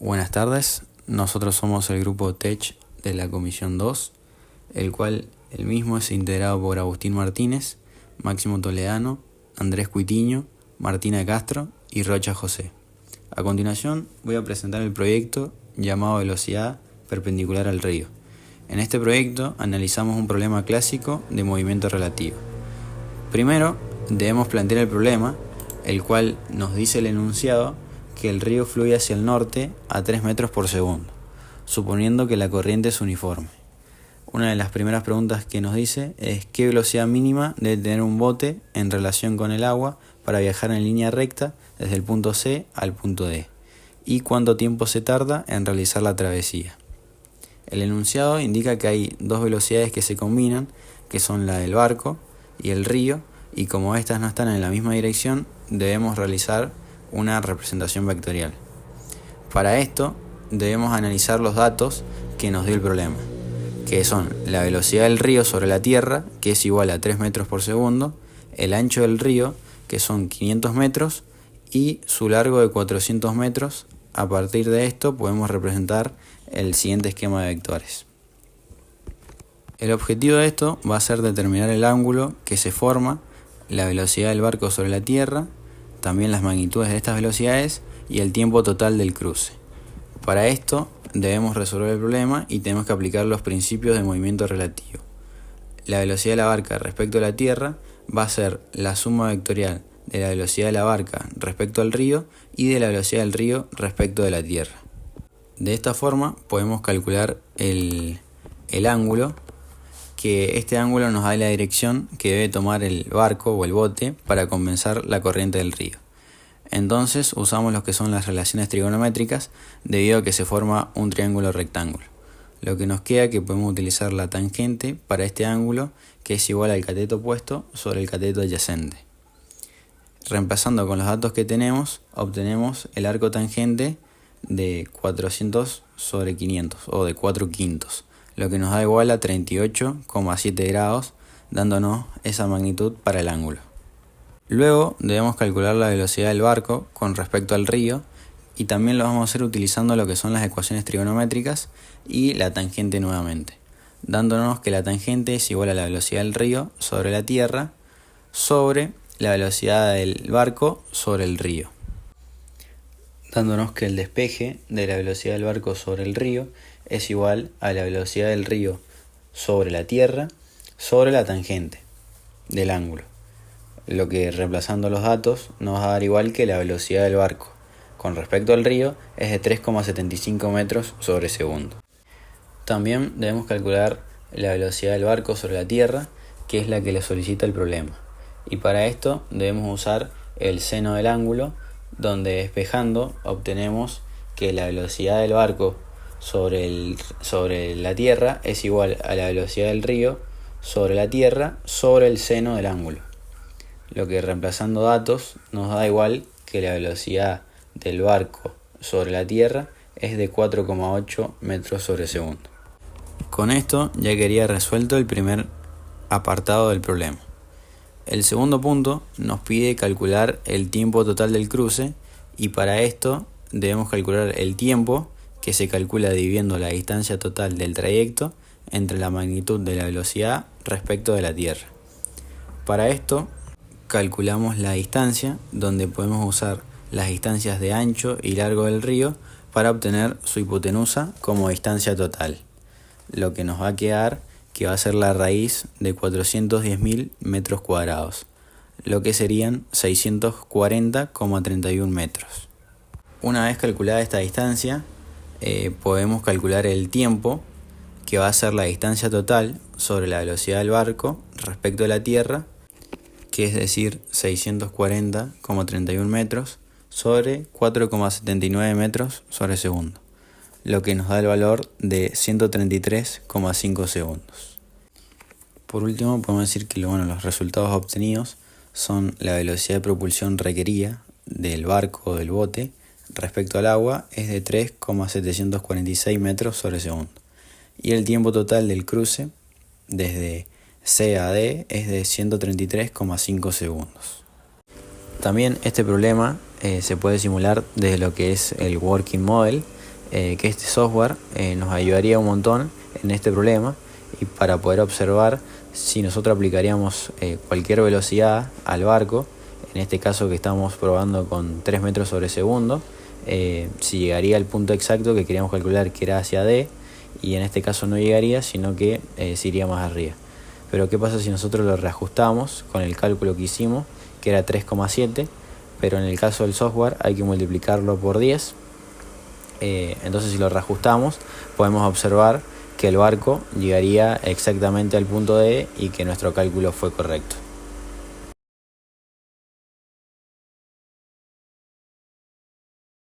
Buenas tardes, nosotros somos el grupo TECH de la Comisión 2, el mismo es integrado por Agustín Martínez, Máximo Toledano, Andrés Cuitiño, Martina Castro y Rocha José. A continuación voy a presentar el proyecto llamado Velocidad perpendicular al río. En este proyecto analizamos un problema clásico de movimiento relativo. Primero debemos plantear el problema, el cual nos dice el enunciado que el río fluye hacia el norte a 3 metros por segundo, suponiendo que la corriente es uniforme. Una de las primeras preguntas que nos dice es qué velocidad mínima debe tener un bote en relación con el agua para viajar en línea recta desde el punto C al punto D, y cuánto tiempo se tarda en realizar la travesía. El enunciado indica que hay dos velocidades que se combinan, que son la del barco y el río, y como estas no están en la misma dirección, debemos realizar una representación vectorial. Para esto debemos analizar los datos que nos dio el problema, que son la velocidad del río sobre la tierra, que es igual a 3 metros por segundo, el ancho del río, que son 500 metros, y su largo de 400 metros. A partir de esto podemos representar el siguiente esquema de vectores. El objetivo de esto va a ser determinar el ángulo que se forma, la velocidad del barco sobre la tierra, también las magnitudes de estas velocidades y el tiempo total del cruce. Para esto debemos resolver el problema y tenemos que aplicar los principios de movimiento relativo. La velocidad de la barca respecto a la tierra va a ser la suma vectorial de la velocidad de la barca respecto al río y de la velocidad del río respecto de la tierra. De esta forma podemos calcular el ángulo, que este ángulo nos da la dirección que debe tomar el barco o el bote para compensar la corriente del río. Entonces usamos lo que son las relaciones trigonométricas debido a que se forma un triángulo rectángulo. Lo que nos queda que podemos utilizar la tangente para este ángulo, que es igual al cateto opuesto sobre el cateto adyacente. Reemplazando con los datos que tenemos, obtenemos el arco tangente de 400 sobre 500 o de 4/5, lo que nos da igual a 38,7 grados, dándonos esa magnitud para el ángulo. Luego debemos calcular la velocidad del barco con respecto al río, y también lo vamos a hacer utilizando lo que son las ecuaciones trigonométricas y la tangente nuevamente, dándonos que la tangente es igual a la velocidad del río sobre la tierra sobre la velocidad del barco sobre el río, dándonos que el despeje de la velocidad del barco sobre el río es igual a la velocidad del río sobre la tierra sobre la tangente del ángulo, lo que reemplazando los datos nos va a dar igual que la velocidad del barco con respecto al río es de 3,75 metros sobre segundo. También debemos calcular la velocidad del barco sobre la tierra, que es la que le solicita el problema, y para esto debemos usar el seno del ángulo, donde despejando obtenemos que la velocidad del barco sobre la tierra es igual a la velocidad del río sobre la tierra sobre el seno del ángulo, lo que reemplazando datos nos da igual que la velocidad del barco sobre la tierra es de 4,8 metros sobre segundo. Con esto ya quedaría resuelto el primer apartado del problema. El segundo punto nos pide calcular el tiempo total del cruce, y para esto debemos calcular el tiempo, que se calcula dividiendo la distancia total del trayecto entre la magnitud de la velocidad respecto de la tierra. Para esto calculamos la distancia, donde podemos usar las distancias de ancho y largo del río para obtener su hipotenusa como distancia total, lo que nos va a quedar que va a ser la raíz de 410.000 metros cuadrados, lo que serían 640,31 metros. Una vez calculada esta distancia, podemos calcular el tiempo, que va a ser la distancia total sobre la velocidad del barco respecto a la tierra, que es decir 640,31 metros sobre 4,79 metros sobre segundo, lo que nos da el valor de 133,5 segundos. Por último podemos decir que los resultados obtenidos son la velocidad de propulsión requerida del barco o del bote respecto al agua es de 3,746 metros sobre segundo, y el tiempo total del cruce desde C a D es de 133,5 segundos. También este problema se puede simular desde lo que es el Working Model, que este software nos ayudaría un montón en este problema, y para poder observar si nosotros aplicaríamos cualquier velocidad al barco, en este caso que estamos probando con 3 metros sobre segundo, si llegaría al punto exacto que queríamos calcular, que era hacia D, y en este caso no llegaría, sino que se iría más arriba. Pero ¿qué pasa si nosotros lo reajustamos con el cálculo que hicimos, que era 3,7, pero en el caso del software hay que multiplicarlo por 10? Entonces si lo reajustamos podemos observar que el barco llegaría exactamente al punto D y que nuestro cálculo fue correcto.